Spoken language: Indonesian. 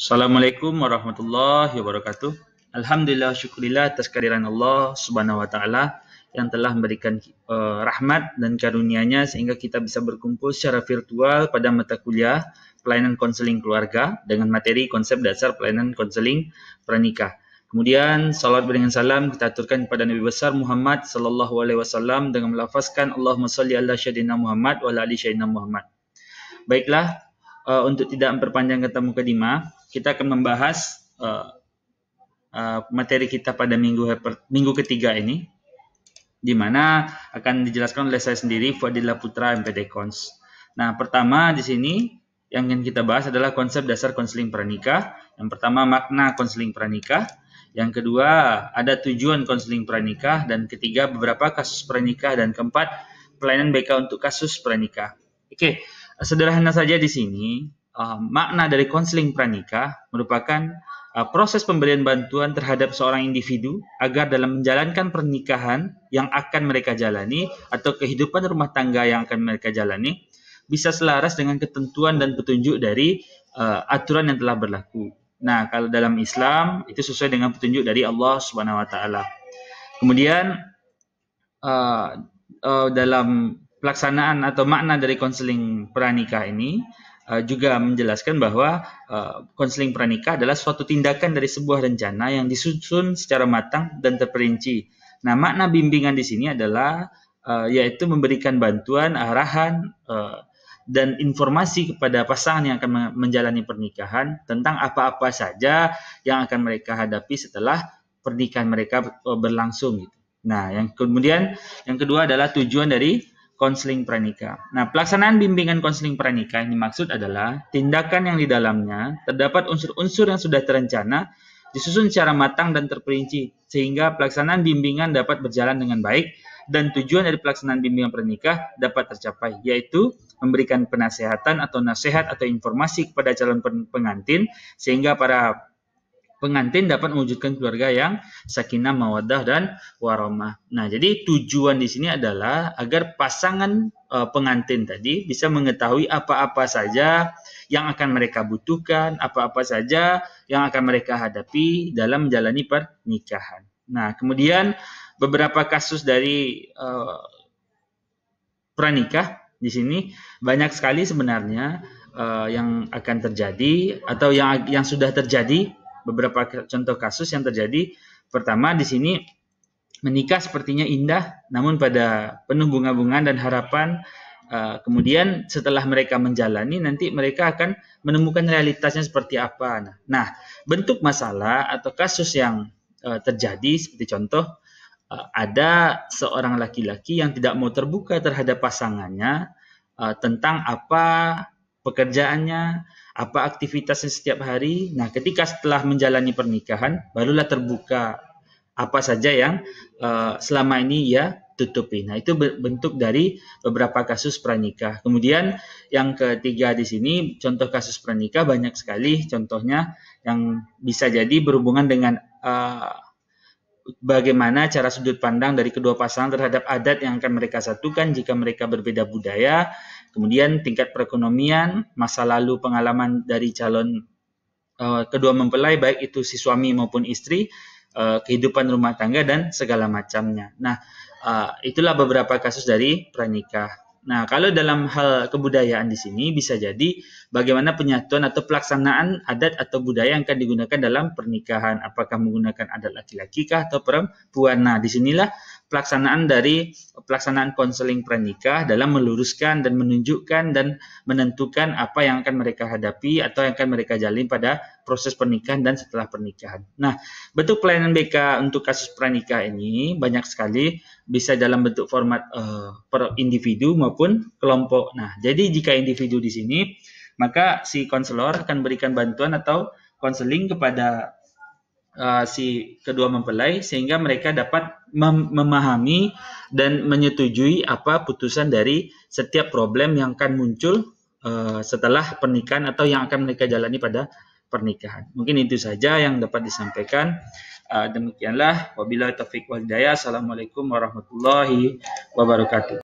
Assalamualaikum warahmatullahi wabarakatuh. Alhamdulillah, syukurillah atas kehadiran Allah Subhanahu wa taala yang telah memberikan rahmat dan karunia-Nya sehingga kita bisa berkumpul secara virtual pada mata kuliah pelayanan konseling keluarga dengan materi konsep dasar pelayanan konseling pranikah. Kemudian salawat dengan salam kita aturkan kepada Nabi besar Muhammad sallallahu alaihi wasallam dengan melafazkan Allahumma shalli ala sayyidina Muhammad wa ala ali sayyidina Muhammad. Baiklah, untuk tidak memperpanjang kata mukadimah, kita akan membahas materi kita pada minggu ketiga ini, di mana akan dijelaskan oleh saya sendiri, Fadillah Putra MPD Kons. Nah, pertama di sini yang ingin kita bahas adalah konsep dasar konseling pranikah. Yang pertama, makna konseling pranikah. Yang kedua, ada tujuan konseling pranikah. Dan ketiga, beberapa kasus pranikah. Dan keempat, pelayanan BK untuk kasus pranikah. Oke, sederhana saja di sini. Makna dari konseling pranikah merupakan proses pemberian bantuan terhadap seorang individu agar dalam menjalankan pernikahan yang akan mereka jalani atau kehidupan rumah tangga yang akan mereka jalani bisa selaras dengan ketentuan dan petunjuk dari aturan yang telah berlaku. Nah, kalau dalam Islam itu sesuai dengan petunjuk dari Allah Subhanahu wa taala. Kemudian dalam pelaksanaan atau makna dari konseling pranikah ini juga menjelaskan bahwa konseling pranikah adalah suatu tindakan dari sebuah rencana yang disusun secara matang dan terperinci. Nah, makna bimbingan di sini adalah yaitu memberikan bantuan, arahan, dan informasi kepada pasangan yang akan menjalani pernikahan tentang apa-apa saja yang akan mereka hadapi setelah pernikahan mereka berlangsung. Nah, yang kedua adalah tujuan dari konseling pranikah. Nah, pelaksanaan bimbingan konseling pranikah yang dimaksud adalah tindakan yang di dalamnya terdapat unsur-unsur yang sudah terencana, disusun secara matang dan terperinci, sehingga pelaksanaan bimbingan dapat berjalan dengan baik dan tujuan dari pelaksanaan bimbingan pranikah dapat tercapai, yaitu memberikan penasehatan atau nasihat atau informasi kepada calon pengantin, sehingga para pengantin dapat mewujudkan keluarga yang sakinah, mawaddah, dan warahmah. Nah, jadi tujuan di sini adalah agar pasangan pengantin tadi bisa mengetahui apa-apa saja yang akan mereka butuhkan, apa-apa saja yang akan mereka hadapi dalam menjalani pernikahan. Nah, kemudian beberapa kasus dari pranikah di sini banyak sekali sebenarnya yang akan terjadi atau yang sudah terjadi. Beberapa contoh kasus yang terjadi. Pertama, di sini menikah sepertinya indah, namun pada penuh bunga-bungaan dan harapan. Kemudian setelah mereka menjalani, nanti mereka akan menemukan realitasnya seperti apa. Nah, bentuk masalah atau kasus yang terjadi seperti contoh, ada seorang laki-laki yang tidak mau terbuka terhadap pasangannya tentang apa pekerjaannya, apa aktivitasnya setiap hari. Nah, ketika setelah menjalani pernikahan, barulah terbuka apa saja yang selama ini ia tutupi. Nah, itu bentuk dari beberapa kasus pranikah. Kemudian yang ketiga di sini, contoh kasus pranikah banyak sekali. Contohnya yang bisa jadi berhubungan dengan bagaimana cara sudut pandang dari kedua pasangan terhadap adat yang akan mereka satukan jika mereka berbeda budaya. Kemudian tingkat perekonomian, masa lalu pengalaman dari calon kedua mempelai, baik itu si suami maupun istri, kehidupan rumah tangga, dan segala macamnya. Nah, itulah beberapa kasus dari pranikah. Nah, kalau dalam hal kebudayaan di sini bisa jadi bagaimana penyatuan atau pelaksanaan adat atau budaya yang akan digunakan dalam pernikahan. Apakah menggunakan adat laki-laki kah atau perempuan? Nah, disinilah pelaksanaan konseling pranikah dalam meluruskan dan menunjukkan dan menentukan apa yang akan mereka hadapi atau yang akan mereka jalani pada proses pernikahan dan setelah pernikahan. Nah, bentuk pelayanan BK untuk kasus pranikah ini banyak sekali, bisa dalam bentuk format per individu maupun kelompok. Nah, jadi jika individu di sini, maka si konselor akan berikan bantuan atau konseling kepada si kedua mempelai sehingga mereka dapat memahami dan menyetujui apa putusan dari setiap problem yang akan muncul setelah pernikahan atau yang akan mereka jalani pada pernikahan. Mungkin itu saja yang dapat disampaikan. Demikianlah, wabillahi taufiq wal hidayah. Assalamualaikum warahmatullahi wabarakatuh.